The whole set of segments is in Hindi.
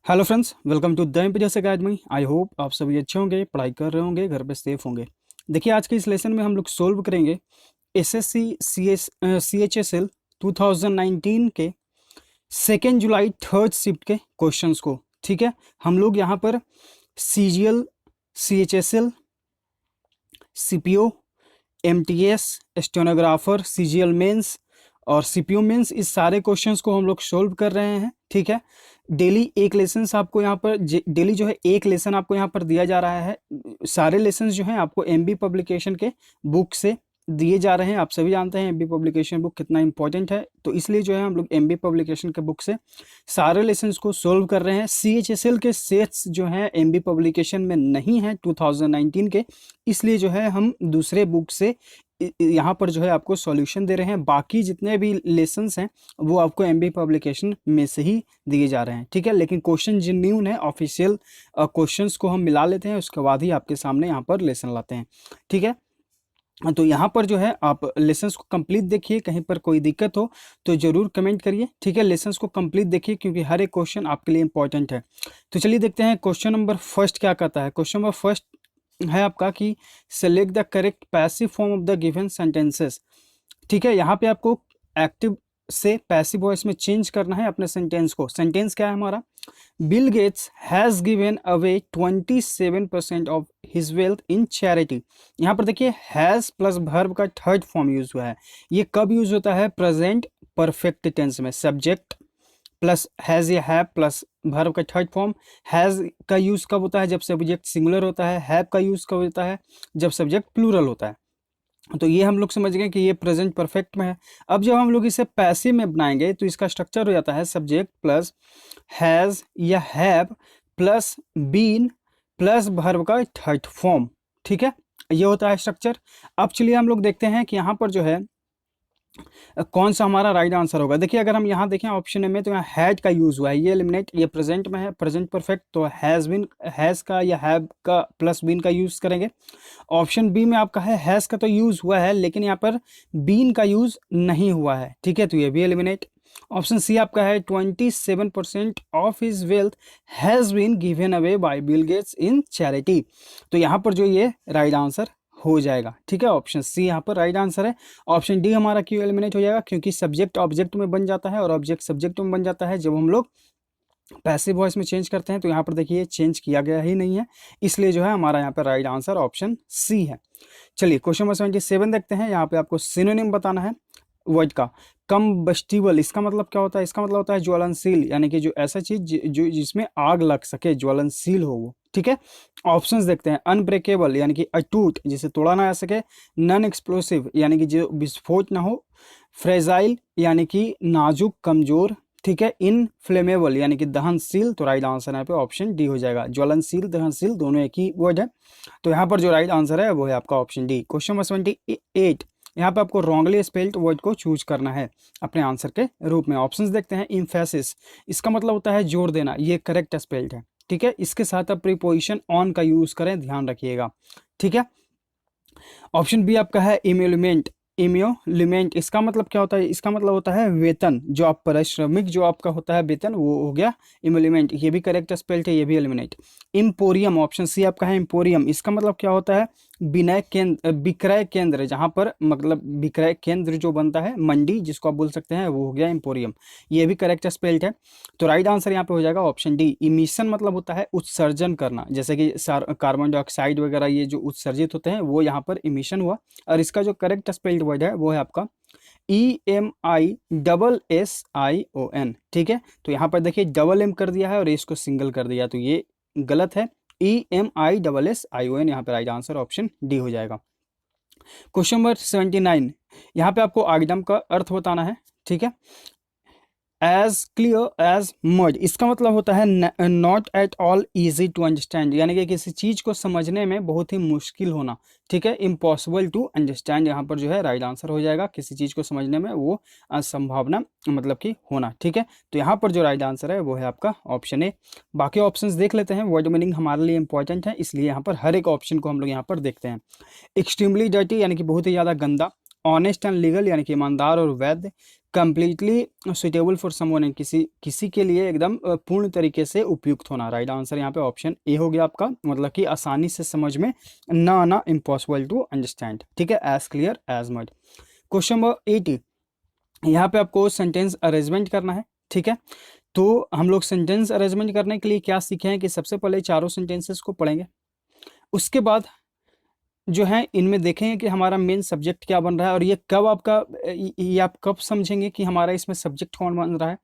Hello friends, welcome to the MPS academy. I hope आप सभी अच्छे होंगे, पढ़ाई कर रहे होंगे, घर पे सेफ होंगे। देखिए, आज के इस लेसन में हम लोग सोल्व करेंगे एसएससी सीएचएसएल 2019 के 2 जुलाई थर्ड शिफ्ट के क्वेश्चंस को। ठीक है, हम लोग यहाँ पर CGL, CHSL, CPO, MTS, stenographer, CGL mains और सीपीओ मेंस, इस सारे क्वेश्चंस को हम लोग सोल्व कर रहे हैं। ठीक है, डेली एक लेसन आपको यहाँ पर डेली जो है एक लेसन आपको यहाँ पर दिया जा रहा है। सारे लेसन जो हैं आपको एमबी पब्लिकेशन के बुक से दिए जा रहे हैं। आप सभी जानते हैं एमबी पब्लिकेशन बुक कितना इंपॉर्टेंट है, तो इसलिए जो है हम लोग एमबी पब्लिकेशन के बुक से सारे लेसन्स को सोल्व कर रहे हैं। सीएचएसएल के सेट्स जो हैं एमबी पब्लिकेशन में नहीं है 2019 के, इसलिए जो है हम दूसरे बुक से यहाँ पर जो है आपको सॉल्यूशन दे रहे हैं। बाकी जितने भी लेसन्स हैं वो आपको एमबी पब्लिकेशन में से ही दिए जा रहे हैं। ठीक है, लेकिन क्वेश्चन जेन्युइन है, ऑफिशियल क्वेश्चंस को हम मिला लेते हैं, उसके बाद ही आपके सामने यहाँ पर लेसन लाते हैं। ठीक है, तो यहाँ पर जो है आप लेसन्स को कंप्लीट देखिए, कहीं पर कोई दिक्कत हो तो ज़रूर कमेंट करिए। ठीक है, लेसन्स को कंप्लीट देखिए क्योंकि हर एक क्वेश्चन आपके लिए इंपॉर्टेंट है। तो चलिए देखते हैं क्वेश्चन नंबर फर्स्ट क्या कहता है। क्वेश्चन नंबर फर्स्ट है आपका कि select the correct passive form of the given sentences. ठीक है, यहाँ पे आपको एक्टिव से पैसिव वॉइस में चेंज करना है अपने सेंटेंस को। सेंटेंस क्या है हमारा? Bill Gates has given away 27% of his wealth in charity. यहाँ पर देखिए हैज़ प्लस वर्ब का थर्ड फॉर्म यूज हुआ है। ये कब यूज होता है? प्रेजेंट परफेक्ट टेंस में। सब्जेक्ट प्लस हैज़ या हैव प्लस वर्ब का थर्ड फॉर्म। हैज़ का यूज़ कब होता है? जब सब्जेक्ट सिंगुलर होता है। हैव का यूज़ कब होता है? जब सब्जेक्ट प्लूरल होता है। तो ये हम लोग समझ गए कि ये प्रेजेंट परफेक्ट में है। अब जब हम लोग इसे पैसिव में बनाएंगे तो इसका स्ट्रक्चर हो जाता है सब्जेक्ट प्लस हैज़ या have plus been plus verb का थर्ड फॉर्म। ठीक है, ये होता है स्ट्रक्चर। अब चलिए हम लोग देखते हैं कि यहाँ पर जो है कौन सा हमारा राइट आंसर होगा। देखिए, अगर हम यहाँ देखें ऑप्शन ए में तो यहाँ हैड का यूज हुआ है, ये एलिमिनेट, ये प्रेजेंट में है, प्रेजेंट परफेक्ट, तो हैज़ बीन, हैज़ का या हैव का प्लस बीन का यूज करेंगे। ऑप्शन बी में आपका है हैज़ का तो यूज हुआ है लेकिन यहाँ पर बीन का यूज नहीं हुआ है। ठीक है, तो ये भी एलिमिनेट। ऑप्शन सी आपका है 27% of his wealth has been given away by Bill Gates in charity. तो यहाँ पर जो ये राइट आंसर हो जाएगा। ठीक है, ऑप्शन सी यहाँ पर राइट आंसर है। ऑप्शन डी हमारा क्यों एलिमिनेट हो जाएगा? क्योंकि सब्जेक्ट ऑब्जेक्ट में बन जाता है और ऑब्जेक्ट सब्जेक्ट में बन जाता है जब हम लोग पैसिव वॉइस में चेंज करते हैं। तो यहाँ पर देखिए चेंज किया गया ही नहीं है, इसलिए जो है हमारा यहाँ पर राइट आंसर ऑप्शन सी है। चलिए क्वेश्चन नंबर 77 देखते हैं। यहाँ पे आपको सिनोनिम बताना है वर्ड का। कम्बस्टिबल, इसका मतलब क्या होता है? इसका मतलब होता है ज्वलनशील, यानी कि जो ऐसा चीज जो जिसमें आग लग सके, ज्वलनशील हो वो। ठीक है, ऑप्शंस देखते हैं। अनब्रेकेबल यानी कि अटूट, जिसे तोड़ा ना आ सके। नॉन एक्सप्लोसिव यानी कि जो विस्फोट ना हो। फ्रेजाइल यानी कि नाजुक, कमजोर। ठीक है, इनफ्लेमेबल यानी कि दहनशील। तो राइट आंसर यहाँ पे ऑप्शन डी हो जाएगा। ज्वलनशील, दहनशील दोनों एक ही वर्ड है, तो यहाँ पर जो राइट आंसर है वो है आपका ऑप्शन डी। क्वेश्चन नंबर 78, यहाँ पे आपको रॉन्गली स्पेल्ड वर्ड को चूज करना है अपने आंसर के रूप में। ऑप्शंस देखते हैं। इम्फेसिस, इसका मतलब होता है जोर देना, ये करेक्ट स्पेल्ड है। ठीक है, इसके साथ आप प्रीपोजिशन ऑन का यूज करें, ध्यान रखिएगा। ठीक है, ऑप्शन बी आपका है इम्यूलिमेंट। इम्यूलिमेंट इसका मतलब क्या होता है? इसका मतलब होता है वेतन, जो आप पारिश्रमिक जो आपका होता है वेतन, वो हो गया इम्यूलिमेंट। ये भी करेक्ट स्पेल्ड है, ये भी एलिमिनेट। इम्पोरियम, ऑप्शन सी आपका है इम्पोरियम। इसका मतलब क्या होता है? विनय केंद्र, विक्रय केंद्र, जहाँ पर मतलब विक्रय केंद्र जो बनता है, मंडी जिसको आप बोल सकते हैं, वो हो गया इम्पोरियम। ये भी करेक्ट स्पेल्ड है, तो राइट आंसर यहाँ पे हो जाएगा ऑप्शन डी। इमिशन मतलब होता है उत्सर्जन करना, जैसे कि कार्बन डाइऑक्साइड वगैरह ये जो उत्सर्जित होते हैं वो यहाँ पर इमिशन हुआ। और इसका जो करेक्ट स्पेल्ड वर्ड है वो है आपका EMISSION। ठीक है, तो यहाँ पर देखिए डबल एम कर दिया है और इसको सिंगल कर दिया, तो ये गलत है। EMISSION, यहाँ पे राइट आंसर ऑप्शन डी हो जाएगा। क्वेश्चन नंबर 79, यहाँ पे आपको आइटम का अर्थ बताना है। ठीक है, एज क्लियर एज मड, इसका मतलब होता है not at all easy to understand, यानी कि किसी चीज को समझने में बहुत ही मुश्किल होना। ठीक है, इम्पॉसिबल टू अंडरस्टैंड यहाँ पर जो है राइट आंसर हो जाएगा। किसी चीज को समझने में वो असंभावना मतलब कि होना। ठीक है, तो यहाँ पर जो राइट आंसर है वो है आपका ऑप्शन ए। बाकी ऑप्शंस देख लेते हैं, वर्ड मीनिंग हमारे लिए इंपॉर्टेंट है, इसलिए यहाँ पर हर एक ऑप्शन को हम लोग यहाँ पर देखते हैं। एक्सट्रीमली डर्टी यानी कि बहुत ही ज्यादा गंदा। ऑनेस्ट एंड लीगल यानी कि ईमानदार और वैध। कंप्लीटली सुटेबल फॉर समवन, किसी के लिए एकदम पूर्ण तरीके से उपयुक्त होना। राइट आंसर यहाँ पे ऑप्शन ए हो गया आपका, मतलब कि आसानी से समझ में ना आना, इम्पॉसिबल टू अंडरस्टैंड। ठीक है, as clear as mud. Question number 80, यहाँ पे आपको सेंटेंस अरेंजमेंट करना है। ठीक है, तो हम लोग सेंटेंस अरेंजमेंट करने के लिए क्या सीखे हैं कि सबसे पहले चारों सेंटेंसेस को पढ़ेंगे, उसके बाद जो है इनमें देखेंगे कि हमारा मेन सब्जेक्ट क्या बन रहा है, और ये कब आपका ये आप कब समझेंगे कि हमारा इसमें सब्जेक्ट कौन बन रहा है,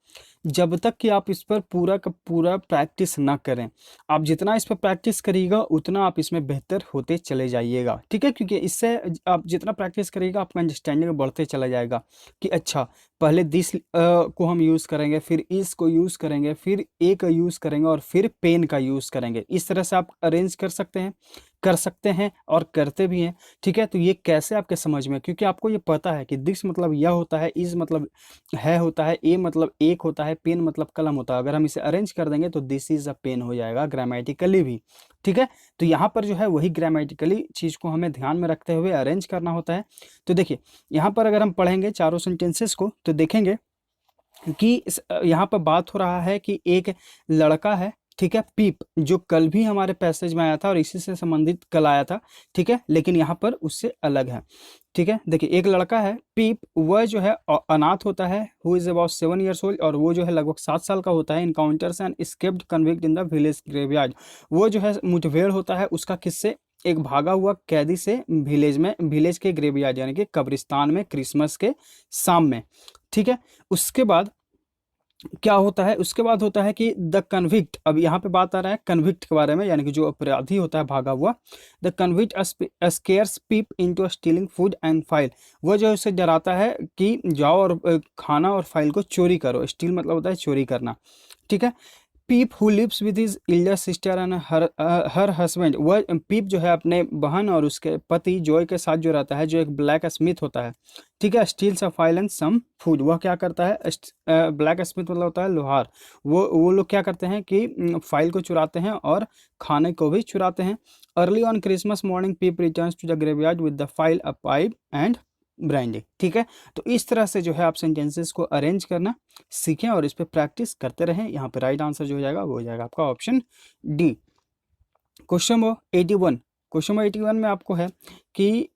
जब तक कि आप इस पर पूरा का पूरा प्रैक्टिस ना करें। आप जितना इस पर प्रैक्टिस करिएगा उतना आप इसमें बेहतर होते चले जाइएगा। ठीक है, क्योंकि इससे आप जितना प्रैक्टिस करिएगा आपका अंडरस्टैंडिंग बढ़ते चला जाएगा कि अच्छा पहले दिस को हम यूज़ करेंगे, फिर इस को यूज़ करेंगे, फिर ए का यूज़ करेंगे, और फिर पेन का यूज़ करेंगे। इस तरह से आप अरेंज कर सकते हैं और करते भी हैं। ठीक है, तो ये कैसे आपके समझ में, क्योंकि आपको ये पता है कि दिस मतलब यह होता है, इस मतलब है होता है, ए मतलब एक होता है, पेन मतलब कलम होता है। अगर हम इसे अरेंज कर देंगे तो दिस इज अ पेन हो जाएगा ग्रामेटिकली भी। ठीक है, तो यहाँ पर जो है वही ग्रामेटिकली चीज़ को हमें ध्यान में रखते हुए अरेंज करना होता है। तो देखिए यहाँ पर अगर हम पढ़ेंगे चारों सेंटेंसेस को तो देखेंगे कि यहाँ पर बात हो रहा है कि एक लड़का है। ठीक है, पीप जो कल भी हमारे पैसेज में आया था और इसी से संबंधित कल आया था। ठीक है, लेकिन यहाँ पर उससे अलग है। ठीक है, देखिए एक लड़का है पीप, वह जो है अनाथ होता है, who is about 7 years old, और वो जो है लगभग 7 साल का होता है। Encounters and escaped convict in the village graveyard, वो जो है मुठभेड़ होता है उसका किससे, एक भागा हुआ कैदी से विलेज के ग्रेवयार्ड यानी कि कब्रिस्तान में क्रिसमस के शाम में। ठीक है, उसके बाद क्या होता है, उसके बाद होता है कि द कन्विक्ट, अब यहाँ पे बात आ रहा है कन्विक्ट के बारे में, यानी कि जो अपराधी होता है भागा हुआ। The convict scares Pip into stealing food and file, वह जो है उसे डराता है कि जाओ और खाना और फाइल को चोरी करो। स्टील मतलब होता है चोरी करना। ठीक है, peep who lives with his elder sister and her husband, वह पीप जो है अपने बहन और उसके पति जॉय के साथ जो रहता है, जो एक ब्लैक स्मिथ होता है। ठीक है, steals a file and some food, वह क्या करता है, ब्लैक स्मिथ मतलब होता है लोहार। वो लोग क्या करते हैं कि फाइल को चुराते हैं और खाने को भी चुराते हैं। Early on Christmas morning Pip returns to the graveyard with the file, a pipe and brandy. ठीक है, तो इस तरह से जो है आप सेंटेंसेस को अरेंज करना सीखें और इस पे प्रैक्टिस करते रहें। यहाँ पे राइट आंसर जो हो जाएगा वो हो जाएगा आपका option D. Question number 81, question number 81 में आपको है कि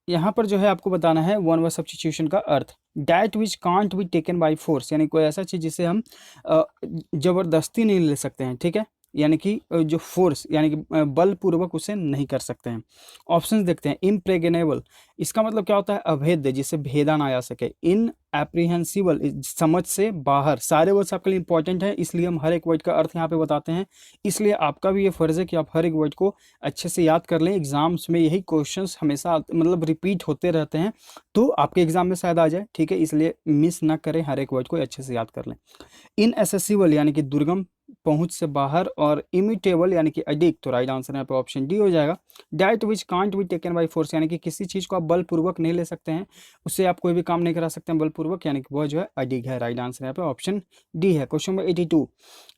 यहाँ पर जो है आपको बताना है वन वर्ड सब्स्टिट्यूशन का अर्थ। That which can't be taken by force, यानी कोई ऐसा चीज़ जिसे हम जबरदस्ती नहीं ले सकते हैं। ठीक है, यानी कि जो फोर्स यानी कि बलपूर्वक उसे नहीं कर सकते हैं। ऑप्शंस देखते हैं। इम्प्रेगनेबल, इसका मतलब क्या होता है, अभेद्य, जिसे भेदा ना जा सके। इन एप्रीहेंसिबल, समझ से बाहर। सारे वर्ड्स आपके लिए इंपॉर्टेंट हैं, इसलिए हम हर एक वर्ड का अर्थ यहाँ पे बताते हैं। इसलिए आपका भी ये फर्ज है कि आप हर एक वर्ड को अच्छे से याद कर लें। एग्जाम्स में यही क्वेश्चंस हमेशा मतलब रिपीट होते रहते हैं, तो आपके एग्जाम में शायद आ जाए। ठीक है, इसलिए मिस ना करें, हर एक वर्ड को अच्छे से याद कर लें। इनएसेसिबल यानी कि दुर्गम, पहुंच से बाहर, और इमिटेबल यानी कि अडिक, तो राइट आंसर यहाँ पे ऑप्शन डी हो जाएगा। That which can't be taken by force, यानी कि किसी चीज़ को आप बलपूर्वक नहीं ले सकते हैं, उससे आप कोई भी काम नहीं करा सकते हैं बलपूर्वक, यानी कि वह जो है अडिग है। राइट आंसर यहाँ पे ऑप्शन डी है। क्वेश्चन नंबर 82,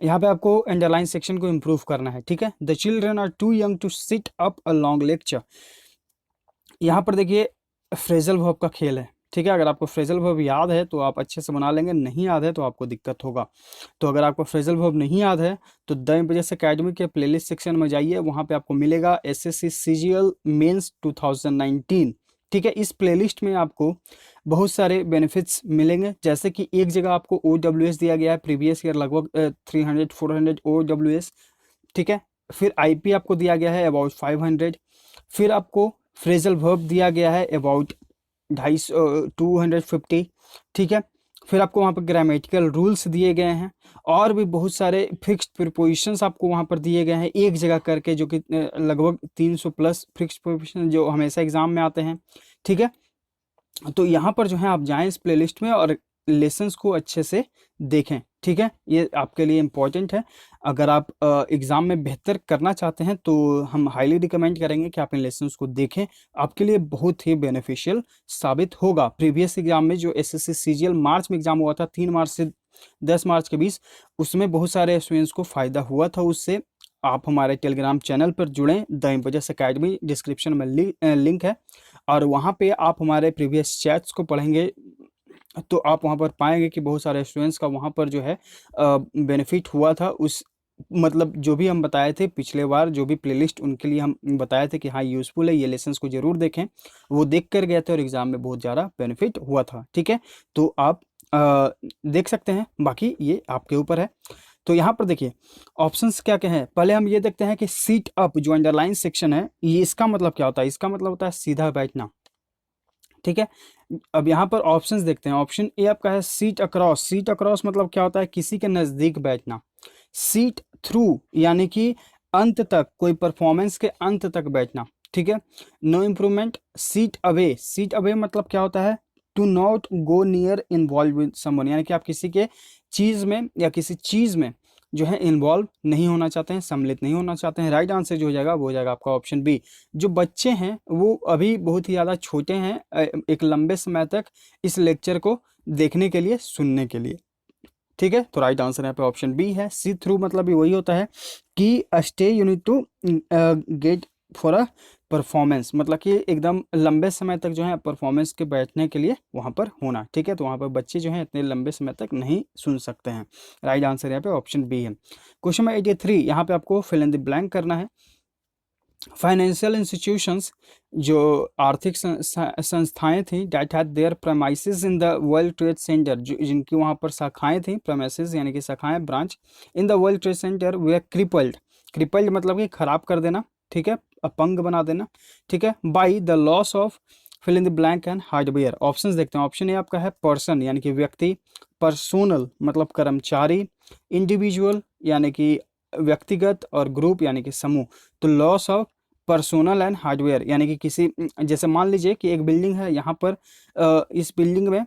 यहाँ पे आपको अंडरलाइन सेक्शन को इंप्रूव करना है। ठीक है, the children are too young to sit up a long lecture, यहाँ पर देखिए फ्रेजल वर्ब का खेल है। ठीक है, अगर आपको फ्रेजल वर्ब याद है तो आप अच्छे से बना लेंगे, नहीं याद है तो आपको दिक्कत होगा। तो अगर आपको फ्रेजल वर्ब नहीं याद है तो द इम्पीरियस एकेडमी के प्लेलिस्ट सेक्शन में जाइए, वहाँ पे आपको मिलेगा एसएससी सीजीएल मेंस 2019। ठीक है, इस प्लेलिस्ट में आपको बहुत सारे बेनिफिट्स मिलेंगे, जैसे कि एक जगह आपको OWS दिया गया है, प्रीवियस ईयर लगभग 300-400 OWS। ठीक है, फिर IP आपको दिया गया है अबाउट 500, फिर आपको फ्रेजल वर्ब दिया गया है अबाउट 250। ठीक है, फिर आपको वहाँ पर ग्रामेटिकल रूल्स दिए गए हैं, और भी बहुत सारे फिक्स्ड प्रीपोजिशंस आपको वहाँ पर दिए गए हैं एक जगह करके, जो कि लगभग 300 प्लस फिक्स्ड प्रीपोजिशन जो हमेशा एग्जाम में आते हैं। ठीक है, तो यहाँ पर जो है आप जाएं इस प्लेलिस्ट में और लेसन्स को अच्छे से देखें। ठीक है, ये आपके लिए इम्पॉर्टेंट है। अगर आप एग्ज़ाम में बेहतर करना चाहते हैं तो हम हाईली रिकमेंड करेंगे कि आप इन लेसन्स को देखें, आपके लिए बहुत ही बेनिफिशियल साबित होगा। प्रीवियस एग्जाम में जो एसएससी सीजीएल मार्च में एग्जाम हुआ था, 3 मार्च से 10 मार्च के बीच, उसमें बहुत सारे स्टूडेंट्स को फ़ायदा हुआ था उससे। आप हमारे टेलीग्राम चैनल पर जुड़ें, द इम्पीरियस एकेडमी, डिस्क्रिप्शन में लिंक है, और वहाँ पे आप हमारे प्रीवियस चैट्स को पढ़ेंगे, तो आप वहाँ पर पाएंगे कि बहुत सारे स्टूडेंट्स का वहाँ पर जो है बेनिफिट हुआ था। उस मतलब जो भी हम बताए थे पिछले बार, जो भी प्लेलिस्ट उनके लिए हम बताए थे कि हाँ यूज़फुल है, ये लेसन्स को जरूर देखें, वो देख कर गए थे और एग्ज़ाम में बहुत ज़्यादा बेनिफिट हुआ था। ठीक है, तो आप देख सकते हैं, बाकी ये आपके ऊपर है। तो यहाँ पर देखिए ऑप्शंस क्या क्या हैं। पहले हम ये देखते हैं कि सीट अप जो अंडरलाइन सेक्शन है, ये इसका मतलब क्या होता है। इसका मतलब होता है सीधा बैठना। ठीक है, अब यहाँ पर ऑप्शंस देखते हैं। ऑप्शन ए आपका है सीट अक्रॉस। सीट अक्रॉस मतलब क्या होता है, किसी के नज़दीक बैठना। सीट थ्रू यानी कि अंत तक, कोई परफॉर्मेंस के अंत तक बैठना। ठीक है, no improvement. Seat away. Seat away मतलब क्या होता है, to not go near involve with someone, यानी कि आप किसी के चीज़ में या किसी चीज़ में जो है इन्वॉल्व नहीं होना चाहते हैं, सम्मिलित नहीं होना चाहते हैं। राइट आंसर जो हो जाएगा वो हो जाएगा आपका ऑप्शन बी। जो बच्चे हैं वो अभी बहुत ही ज़्यादा छोटे हैं एक लंबे समय तक इस लेक्चर को देखने के लिए, सुनने के लिए। ठीक है, तो राइट आंसर यहाँ पे ऑप्शन बी है। सी थ्रू मतलब भी वही होता है कि stay you need to get for a performance, मतलब कि एकदम लंबे समय तक जो है परफॉर्मेंस के बैठने के लिए वहाँ पर होना। ठीक है, तो वहाँ पर बच्चे जो हैं इतने लंबे समय तक नहीं सुन सकते हैं। राइट आंसर यहाँ पे ऑप्शन बी है। क्वेश्चन नंबर 83, यहाँ पे आपको फिल इन द ब्लैंक करना है। फाइनेंशियल इंस्टीट्यूशंस, जो आर्थिक संस्थाएं थी, that had their premises in the World Trade Center, जिनकी वहाँ पर शाखाएं थी, प्रेमाइसेस यानी कि शाखाएं, branch in the World Trade Center were crippled. Crippled मतलब कि खराब कर देना। ठीक है, अपंग बना देना। ठीक है, by the loss of fill in the blank and hardware. Options देखते हैं। ऑप्शन ए आपका है पर्सन यानी कि व्यक्ति, पर्सोनल मतलब कर्मचारी, इंडिविजुअल यानी कि व्यक्तिगत, और ग्रुप यानी कि समूह। तो loss of personnel and hardware यानी कि किसी, जैसे मान लीजिए कि एक बिल्डिंग है, यहाँ पर इस बिल्डिंग में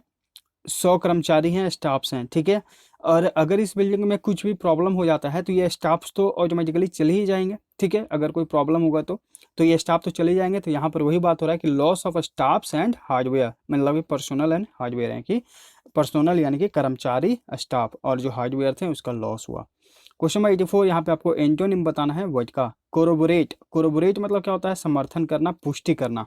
100 कर्मचारी हैं, स्टाफ्स हैं। ठीक है, और अगर इस बिल्डिंग में कुछ भी प्रॉब्लम हो जाता है तो ये स्टाफ्स तो ऑटोमेटिकली चले ही जाएंगे। ठीक है, अगर कोई प्रॉब्लम होगा तो ये स्टाफ तो चले जाएंगे। तो यहाँ पर वही बात हो रहा है कि loss of staffs and hardware, मतलब पर्सनल एंड हार्डवेयर है कि पर्सनल यानी कि कर्मचारी, स्टाफ, और जो हार्डवेयर थे उसका लॉस हुआ। क्वेश्चन नंबर 84, यहाँ पे आपको एंटोनिम बताना है वर्ड का। कोरोबोरेट। कोरोबोरेट मतलब क्या होता है, समर्थन करना, पुष्टि करना।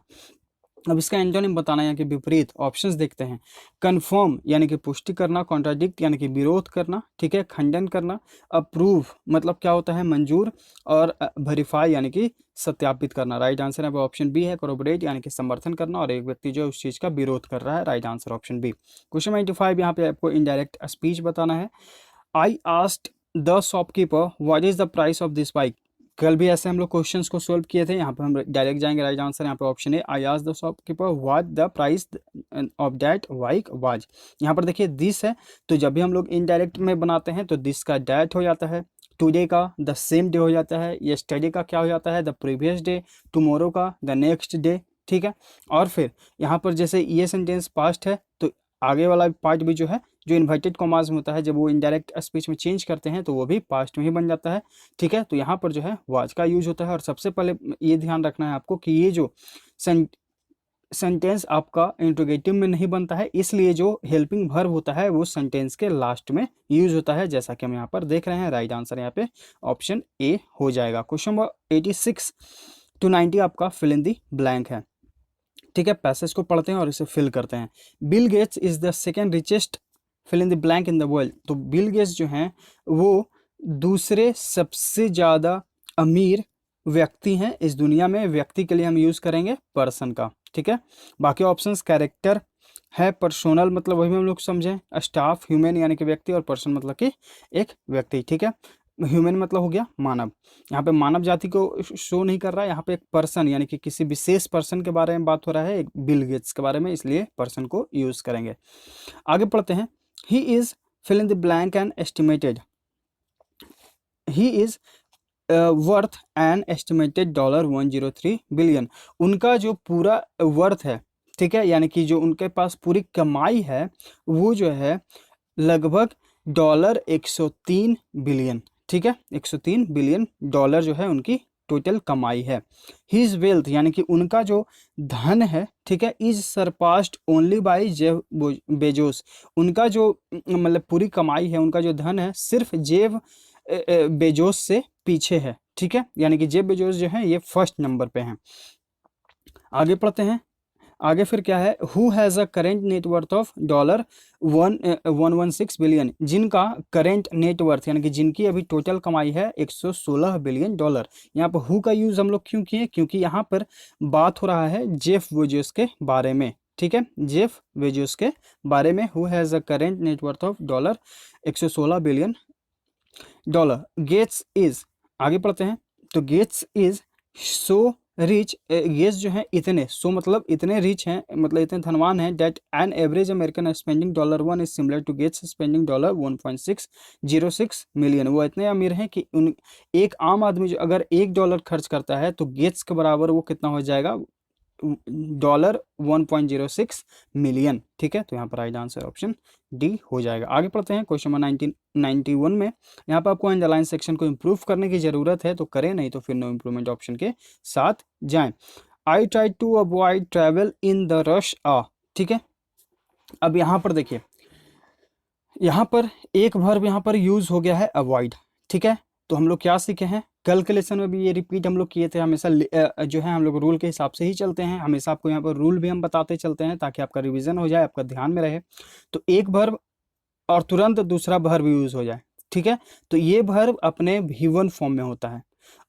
अब इसका एंटोनिम बताना है, यहाँ के विपरीत। ऑप्शंस देखते हैं। कन्फर्म यानी कि पुष्टि करना, कॉन्ट्राडिक्ट यानी कि विरोध करना। ठीक है, खंडन करना। अप्रूव मतलब क्या होता है, मंजूर। और वेरीफाई यानी कि सत्यापित करना। राइट आंसर है ऑप्शन बी है, कोरोबोरेट यानी कि समर्थन करना, और एक व्यक्ति जो उस चीज़ का विरोध कर रहा है। Right answer option B. Question 95, यहाँ पे आपको इनडायरेक्ट स्पीच बताना है। I asked the shopkeeper what is the price of this bike. कल भी ऐसे हम लोग क्वेश्चंस को सोल्व किए थे। यहाँ पे हम डायरेक्ट जाएंगे। राइट आंसर यहाँ पे ऑप्शन है, I asked the shopkeeper what the price of that bike was. यहाँ पर देखिए दिस है, तो जब भी हम लोग इनडायरेक्ट में बनाते हैं तो दिस का दैट हो जाता है, टुडे का द सेम डे हो जाता है, यस्टरडे का क्या हो जाता है, द प्रीवियस डे, टुमारो का द नेक्स्ट डे। ठीक है, और फिर यहाँ पर जैसे ये सेंटेंस पास्ट है तो आगे वाला पार्ट भी जो है, जो इन्वर्टेड कॉमास में होता है, जब वो इनडायरेक्ट स्पीच में चेंज करते हैं तो वो भी पास्ट में ही बन जाता है। ठीक है, तो यहाँ पर जो है वाज का यूज होता है। और सबसे पहले ये ध्यान रखना है आपको कि ये जो सेंटेंस आपका इंट्रोगेटिव में नहीं बनता है, इसलिए जो हेल्पिंग वर्ब होता है वो सेंटेंस के लास्ट में यूज होता है, जैसा कि हम यहाँ पर देख रहे हैं। राइट आंसर यहाँ पे ऑप्शन ए हो जाएगा। क्वेश्चन नंबर 86 to 90 आपका फिल इन दी ब्लैंक है। ठीक है, पैसेज को पढ़ते हैं और इसे फिल करते हैं। Bill Gates is the second richest fill in the blank in the world. तो बिल गेट्स जो हैं वो दूसरे सबसे ज़्यादा अमीर व्यक्ति हैं इस दुनिया में। व्यक्ति के लिए हम यूज़ करेंगे पर्सन का। ठीक है, बाकी ऑप्शंस कैरेक्टर है, पर्सोनल मतलब वही हम लोग समझें, स्टाफ, ह्यूमन यानी कि व्यक्ति, और पर्सन मतलब कि एक व्यक्ति। ठीक है, ह्यूमन मतलब हो गया मानव। यहाँ पे मानव जाति को शो नहीं कर रहा है, यहाँ पे एक पर्सन यानी कि किसी विशेष पर्सन के बारे में बात हो रहा है, एक बिल गेट्स के बारे में, इसलिए पर्सन को यूज करेंगे। आगे पढ़ते हैं। He is fill in the blank and estimated. He is worth an estimated $103 billion. उनका जो पूरा वर्थ है, ठीक है, यानी कि जो उनके पास पूरी कमाई है वो जो है लगभग $103 बिलियन। ठीक है, 103 बिलियन डॉलर जो है उनकी टोटल कमाई है। हिज वेल्थ यानी कि उनका जो धन है, ठीक है, is surpassed only by Jeff Bezos. उनका जो मतलब पूरी कमाई है, उनका जो धन है सिर्फ जेफ बेजोस से पीछे है। ठीक है, यानी कि जेफ बेजोस जो है ये फर्स्ट नंबर पे हैं। आगे पढ़ते हैं। आगे फिर क्या है, who has a current net worth of dollar 116 billion, जिनका करेंट नेटवर्थ यानी कि जिनकी अभी टोटल कमाई है $116 बिलियन। यहाँ पर हु का यूज़ हम लोग क्यों किए, क्योंकि यहाँ पर बात हो रहा है जेफ बेजोस के बारे में, ठीक है, जेफ बेजोस के बारे में। Who has a current net worth of dollar $116 billion. Gates is, आगे पढ़ते हैं, तो Gates is so rich, Gates जो है इतने, सो मतलब इतने रिच हैं, मतलब इतने धनवान हैं, that an average American spending $1 is similar to Gates spending $1.606 million. वो इतने अमीर हैं कि उन एक आम आदमी जो अगर $1 खर्च करता है तो गेट्स के बराबर वो कितना हो जाएगा, $1.06 मिलियन, ठीक है। तो यहाँ पर राइट आंसर ऑप्शन डी हो जाएगा। आगे पढ़ते हैं क्वेश्चन नंबर 1991 में। यहाँ पर आपको अंडरलाइन सेक्शन को इम्प्रूव करने की जरूरत है तो करें, नहीं तो फिर नो इम्प्रूवमेंट ऑप्शन के साथ जाएं। I try to avoid travel in the rush hour, ठीक है। अब यहाँ पर देखिए, यहाँ पर एक वर्ब यहाँ पर यूज हो गया है अवॉइड, ठीक है। तो हम लोग क्या सीखे हैं, कैलकुलेशन में भी ये रिपीट हम लोग किए थे, हमेशा जो है हम लोग रूल के हिसाब से ही चलते हैं, हमेशा आपको यहाँ पर रूल भी हम बताते चलते हैं ताकि आपका रिवीजन हो जाए, आपका ध्यान में रहे। तो एक वर्ब और तुरंत दूसरा वर्ब यूज हो जाए, ठीक है। तो ये वर्ब अपने V1 फॉर्म में होता है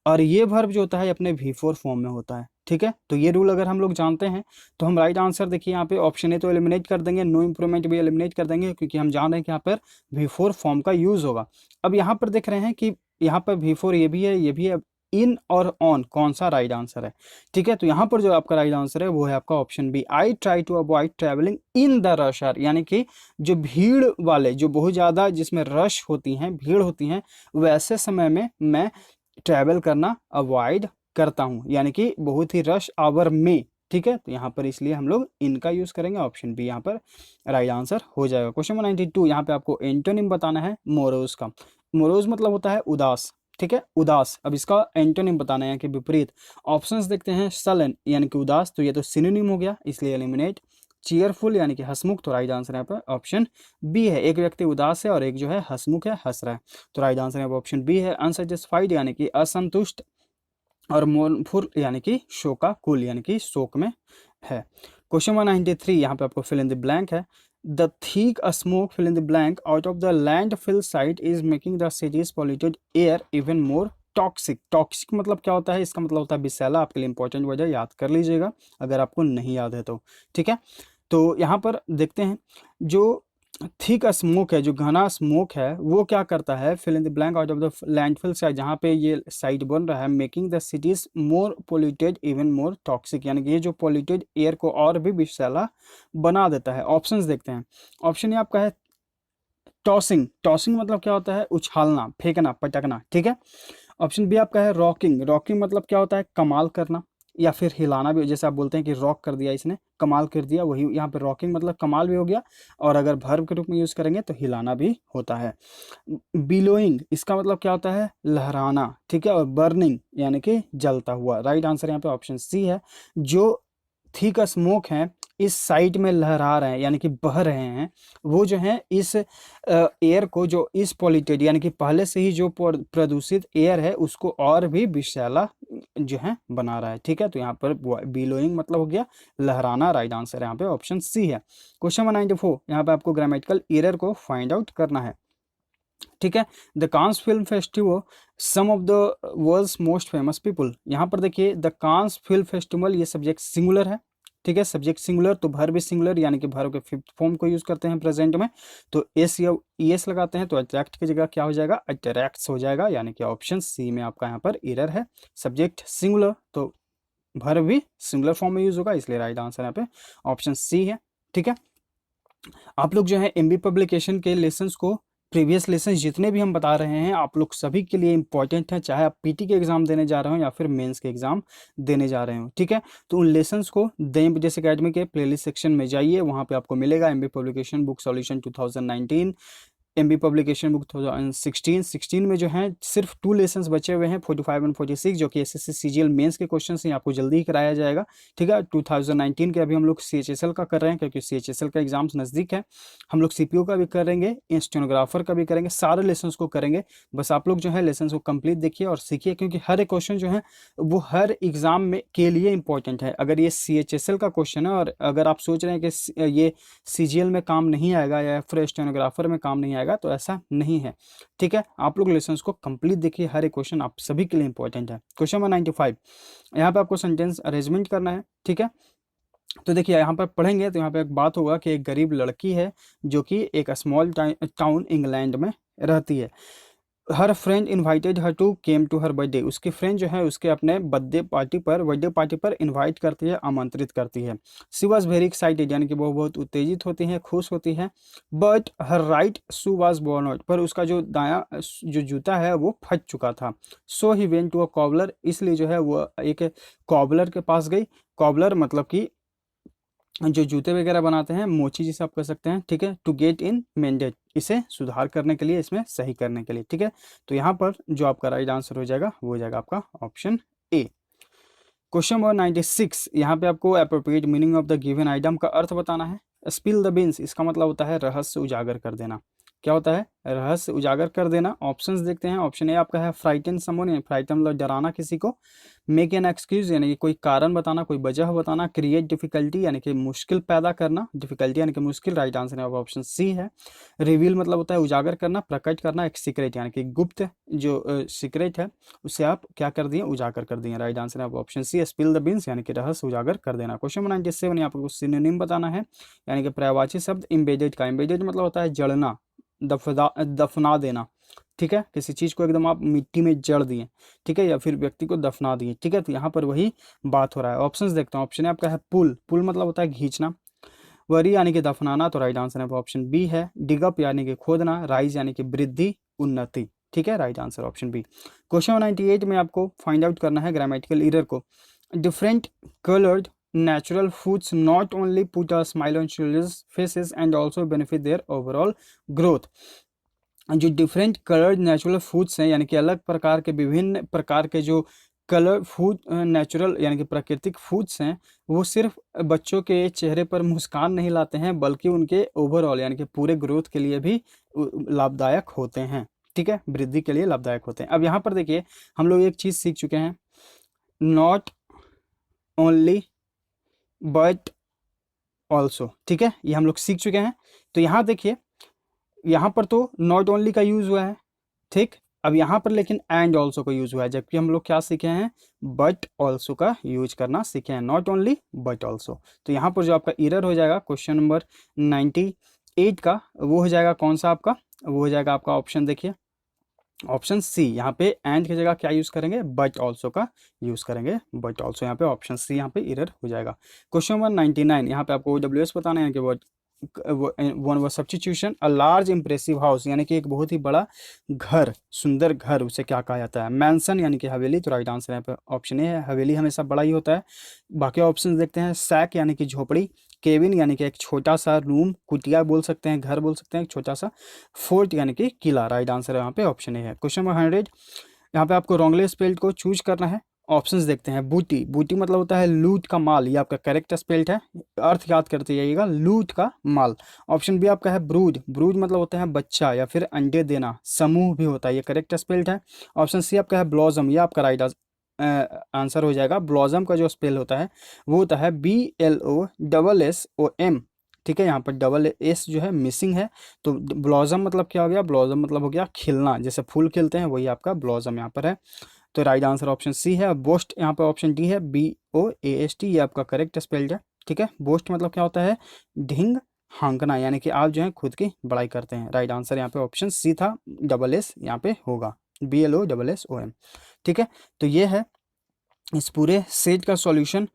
और ये वर्ब जो होता है अपने V4 फॉर्म में होता है, ठीक है। तो ये रूल अगर हम लोग जानते हैं तो हम राइट आंसर देखिए यहाँ पे ऑप्शन ए तो एलिमिनेट कर देंगे, नो इम्प्रूवमेंट भी एलिमिनेट कर देंगे, क्योंकि हम जान रहे हैं कि यहाँ पर V4 फॉर्म का यूज होगा। अब यहाँ पर देख रहे हैं कि यहाँ पर V4 ये भी है, ये भी है, इन और ऑन कौन सा राइट आंसर है, ठीक है। तो यहाँ पर जो आपका राइट आंसर है वो है आपका option B, I try to avoid travelling in the rush hour, यानी कि जो भीड़ वाले, जो बहुत ज़्यादा जिसमें रश होती हैं, भीड़ होती हैं, वैसे समय में मैं ट्रैवल करना अवॉइड करता हूँ, यानी कि बहुत ही रश आवर में, ठीक है। तो यहाँ पर इसलिए हम लोग इनका यूज़ करेंगे, ऑप्शन बी यहाँ पर राइट आंसर हो जाएगा। क्वेश्चन नंबर 92, यहाँ पे आपको एंटोनिम बताना है मोरोज का। मोरोज मतलब होता है उदास, ठीक है, उदास। अब इसका एंटोनिम बताना है कि विपरीत। ऑप्शंस देखते हैं, सलन यानी कि उदास, तो ये तो सिनोनिम हो गया इसलिए एलिमिनेट। चीयरफुल यानी कि हंसमुख, तो राइट आंसर यहाँ पर ऑप्शन बी है। एक व्यक्ति उदास है और एक जो है हंसमुख है, हंस रहा है, तो राइट आंसर यहाँ पर ऑप्शन बी है। अनसेटिस्फाइड यानी कि असंतुष्ट, और मोurnफुल यानी कि शोकाकुल यानी कि शोक में है। क्वेश्चन 193, यहाँ पे आपको फिल इन द ब्लैंक है। The thick smoke fill in the blank out of the landfill site is making the cities polluted air even more toxic. Toxic मतलब क्या होता है, इसका मतलब होता है विषैला। आपके लिए इंपॉर्टेंट वर्ड है, याद कर लीजिएगा अगर आपको नहीं याद है तो, ठीक है। तो यहाँ पर देखते हैं, जो थिक स्मोक है, जो घना स्मोक है, वो क्या करता है, fill in the blank out of the landfill site, जहाँ पे ये साइट बन रहा है, making the cities more polluted even more toxic, यानी कि ये जो पोल्यूटेड एयर को और भी विषैला बना देता है। ऑप्शंस देखते हैं, ऑप्शन ए आपका है टॉसिंग। टॉसिंग मतलब क्या होता है, उछालना, फेंकना, पटकना, ठीक है। ऑप्शन बी आपका है रॉकिंग। रॉकिंग मतलब क्या होता है, कमाल करना या फिर हिलाना भी, जैसे आप बोलते हैं कि रॉक कर दिया इसने, कमाल कर दिया, वही यहाँ पे रॉकिंग मतलब कमाल भी हो गया, और अगर वर्ब के रूप में यूज़ करेंगे तो हिलाना भी होता है। बिलोइंग, इसका मतलब क्या होता है, लहराना, ठीक है। और बर्निंग यानी कि जलता हुआ। राइट आंसर यहाँ पे ऑप्शन सी है। जो थिक स्मोक है इस साइड में लहरा रहे हैं यानी कि बह रहे हैं, वो जो है इस एयर को, जो इस पॉल्यूटेड यानी कि पहले से ही जो प्रदूषित एयर है उसको और भी विषैला जो है बना रहा है, ठीक है। तो यहाँ पर बिलोइंग मतलब हो गया लहराना। राइट आंसर यहाँ पे ऑप्शन सी है। क्वेश्चन नंबर 94, यहाँ पे आपको ग्रामेटिकल एरर को फाइंड आउट करना है, ठीक है। The Cannes film festival some of the world's most famous people. यहाँ पर देखिए द कांस फिल्म फेस्टिवल, ये सब्जेक्ट सिंगुलर है, ठीक है। सब्जेक्ट सिंगुलर तो वर्ब भी सिंगुलर, यानी कि वर्ब के फिफ्थ फॉर्म को यूज करते हैं प्रेजेंट में, तो एस या ईएस लगाते हैं, तो अट्रैक्ट की जगह क्या हो जाएगा, अट्रैक्ट्स हो जाएगा, यानी कि ऑप्शन सी में आपका यहाँ पर एरर है। सब्जेक्ट सिंगुलर तो वर्ब भी सिंगुलर फॉर्म में यूज होगा, इसलिए राइट आंसर यहाँ पे ऑप्शन सी है, ठीक है। आप लोग जो है एमबी पब्लिकेशन के लेसन्स को, प्रीवियस लेसन जितने भी हम बता रहे हैं आप लोग सभी के लिए इंपॉर्टेंट है, चाहे आप पीटी के एग्जाम देने जा रहे हो या फिर मेंस के एग्जाम देने जा रहे हो, ठीक है। तो उन लेसन्स को दें विदेश एकेडमी के प्लेलिस्ट सेक्शन में जाइए, वहाँ पे आपको मिलेगा MB publication book solution 2019 MB publication book 2016 में जो है सिर्फ 2 लेसन्स बचे हुए हैं 45 एंड 46, जो कि SSC CGL मेंस के क्वेश्चन हैं, आपको जल्दी ही कराया जाएगा। ठीक है, 2019 के अभी हम लोग CHSL का कर रहे हैं, क्योंकि CHSL का एग्जाम्स नज़दीक है। हम लोग CPO का भी करेंगे, स्टेनोग्राफर का भी करेंगे, सारे लेसन्स को करेंगे। बस आप लोग जो है लेसन्स को कंप्लीट देखिए और सीखिए, क्योंकि हर एक क्वेश्चन जो है वो हर एग्जाम में के लिए इंपॉर्टेंट है। अगर ये CHSL का क्वेश्चन है और अगर आप सोच रहे हैं कि ये CGL में काम नहीं आएगा या फिर स्टेनोग्राफर में काम नहीं आएगा, तो ऐसा नहीं है। ठीक है, आप लोग लेसन्स को कंप्लीट देखिए, हर एक क्वेश्चन आप सभी के लिए इंपॉर्टेंट है। क्वेश्चन नंबर 95, यहाँ पे आपको सेंटेंस अरेंजमेंट करना है। ठीक है, तो देखिए यहाँ पर पढ़ेंगे तो यहाँ पे एक बात होगा कि एक गरीब लड़की है जो कि एक स्मॉल टाउन इंग्लैंड में रहती है। Her friend invited her to came to her birthday, उसकी फ्रेंड जो है उसके अपने बर्थडे पार्टी पर इनवाइट करती है, आमंत्रित करती है। शी वॉज वेरी एक्साइटेड, यानी कि वो बहुत उत्तेजित होती है, खुश होती है। But her right shoe was born out, पर उसका जो दायां जो जूता है वो फट चुका था। So he went to a cobbler, इसलिए जो है वो एक कॉबलर के पास गई। कॉबलर मतलब कि जो जूते वगैरह बनाते हैं, मोची जिसे आप कह सकते हैं। ठीक है, टू गेट इन मेंडेड, इसे सुधार करने के लिए, इसमें सही करने के लिए। ठीक है, तो यहाँ पर जो आपका राइट आंसर हो जाएगा वो हो जाएगा आपका ऑप्शन ए। क्वेश्चन नंबर 96, यहाँ पे आपको appropriate meaning of the given item का अर्थ बताना है। स्पिल द बीन्स, इसका मतलब होता है रहस्य उजागर कर देना। क्या होता है? रहस्य उजागर कर देना। ऑप्शंस देखते हैं। ऑप्शन ए आपका है फ्राइटन समवन, यानी फ्राइटन मतलब डराना किसी को। मेक एन एक्सक्यूज, यानी कि कोई कारण बताना, कोई वजह बताना। क्रिएट डिफिकल्टी, यानी कि मुश्किल पैदा करना। डिफिकल्टी यानी कि मुश्किल, राइट आंसर है ऑप्शन सी है। रिवील मतलब होता है उजागर करना, प्रकट करना। एक सीक्रेट यानी कि गुप्त जो सीक्रेट है उसे आप क्या कर दिए? उजागर कर दिए। राइट आंसर है option C, spill the beans, यानी कि रहस्य उजागर कर देना। क्वेश्चन नंबर 97, यहाँ पर सिनोनिम बताना है, यानी कि पर्यायवाची शब्द इम्बेडेड का। इम्बेडेड मतलब होता है जड़ना, दफना देना। ठीक है, किसी चीज को एकदम आप मिट्टी में जड़ दिए। ठीक है, या फिर व्यक्ति को दफना दिए। ठीक है, तो यहाँ पर वही बात हो रहा है। ऑप्शंस देखता हूँ। ऑप्शन आपका है पुल, पुल मतलब होता है खींचना। वरी यानी कि दफनाना, तो राइट आंसर है ऑप्शन बी है। डिगअप यानी कि खोदना। राइज यानी कि वृद्धि, उन्नति। ठीक है, right answer option B. Question 98 में आपको फाइंड आउट करना है ग्रामेटिकल एरर को। Different coloured natural foods not only put a smile on children's faces and also benefit their overall growth। जो डिफरेंट कलर्ड नेचुरल फूड्स हैं, यानी कि अलग प्रकार के, विभिन्न प्रकार के जो कलर फूड नेचुरल यानी कि प्राकृतिक फूड्स हैं, वो सिर्फ बच्चों के चेहरे पर मुस्कान नहीं लाते हैं, बल्कि उनके ओवरऑल यानी कि पूरे ग्रोथ के लिए भी लाभदायक होते हैं। ठीक है, वृद्धि के लिए लाभदायक होते हैं। अब यहाँ पर देखिए हम लोग एक चीज़ सीख चुके हैं, नॉट ओनली बट ऑल्सो। ठीक है, ये हम लोग सीख चुके हैं। तो यहाँ देखिए, यहाँ पर तो नॉट ओनली का यूज हुआ है। ठीक, अब यहाँ पर लेकिन एंड ऑल्सो का यूज हुआ है, जबकि हम लोग क्या सीखे हैं? बट ऑल्सो का यूज करना सीखे हैं, नॉट ओनली बट ऑल्सो। तो यहाँ पर जो आपका एरर हो जाएगा क्वेश्चन नंबर 98 का, वो हो जाएगा कौन सा आपका? वो हो जाएगा आपका ऑप्शन देखिए, ऑप्शन सी। यहाँ पे एंड की जगह क्या यूज करेंगे? बट ऑल्सो का यूज करेंगे, बट ऑल्सो। यहाँ पे ऑप्शन सी यहाँ पे एरर हो जाएगा। क्वेश्चन नंबर 99, यहाँ पे आपको OWS बताना है कि वन व substitution a large impressive house, यानी कि एक बहुत ही बड़ा घर, सुंदर घर, उसे क्या कहा जाता है? मैंसन यानी कि हवेली। तो राइट आंसर यहाँ पे ऑप्शन ए है, हवेली हमेशा बड़ा ही होता है। बाकी ऑप्शन देखते हैं। सैक यानी कि झोपड़ी। केबिन यानी कि एक छोटा सा रूम, कुटिया बोल सकते हैं, घर बोल सकते हैं, एक छोटा सा। फोर्ट यानी कि किला। राइट आंसर यहाँ पे ऑप्शन ए है। क्वेश्चन नंबर 100, यहाँ पे आपको रॉन्गली स्पेल्ड को चूज करना है। ऑप्शंस देखते हैं। बूटी, बूटी मतलब होता है लूट का माल, ये आपका करेक्ट स्पेल्ड है, अर्थ याद करते जाइएगा, लूट का माल। ऑप्शन बी आपका है ब्रूड, ब्रूड मतलब होता है बच्चा या फिर अंडे देना, समूह भी होता है, ये करेक्ट स्पेल्ड है। ऑप्शन सी आपका है ब्लॉसम, ये आपका राइट आंसर हो जाएगा। ब्लॉसम का जो स्पेल होता है वो होता है BLOSSOM। ठीक है, यहाँ पर डबल एस जो है मिसिंग है, तो ब्लॉसम मतलब क्या हो गया? ब्लॉसम मतलब हो गया खिलना, जैसे फूल खिलते हैं, वही आपका ब्लॉसम यहाँ पर है। तो राइट आंसर ऑप्शन सी है। बोस्ट यहाँ पर ऑप्शन डी है, BOAST, ये आपका करेक्ट स्पेल्ड है। ठीक है, बोस्ट मतलब क्या होता है? ढिंग हाँकना, यानी कि आप जो है खुद की बड़ाई करते हैं। राइट आंसर यहाँ पे ऑप्शन सी था, डबल एस यहाँ पे होगा, BLOSSOM। ठीक है, तो ये है इस पूरे सेट का सॉल्यूशन।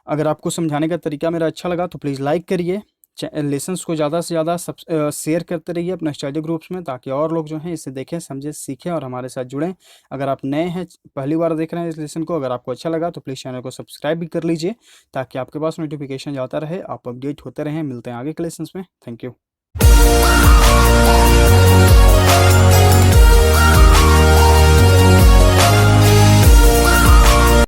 अगर आपको समझाने का तरीका मेरा अच्छा लगा तो प्लीज़ लाइक करिए, लेसन्स को ज़्यादा से ज़्यादा शेयर करते रहिए अपने स्टडी ग्रुप्स में, ताकि और लोग जो हैं इसे देखें, समझें, सीखें और हमारे साथ जुड़ें। अगर आप नए हैं, पहली बार देख रहे हैं इस लेसन को, अगर आपको अच्छा लगा तो प्लीज़ चैनल को सब्सक्राइब भी कर लीजिए, ताकि आपके पास नोटिफिकेशन जाता रहे, आप अपडेट होते रहें। मिलते हैं आगे के लेसन्स में। Thank you.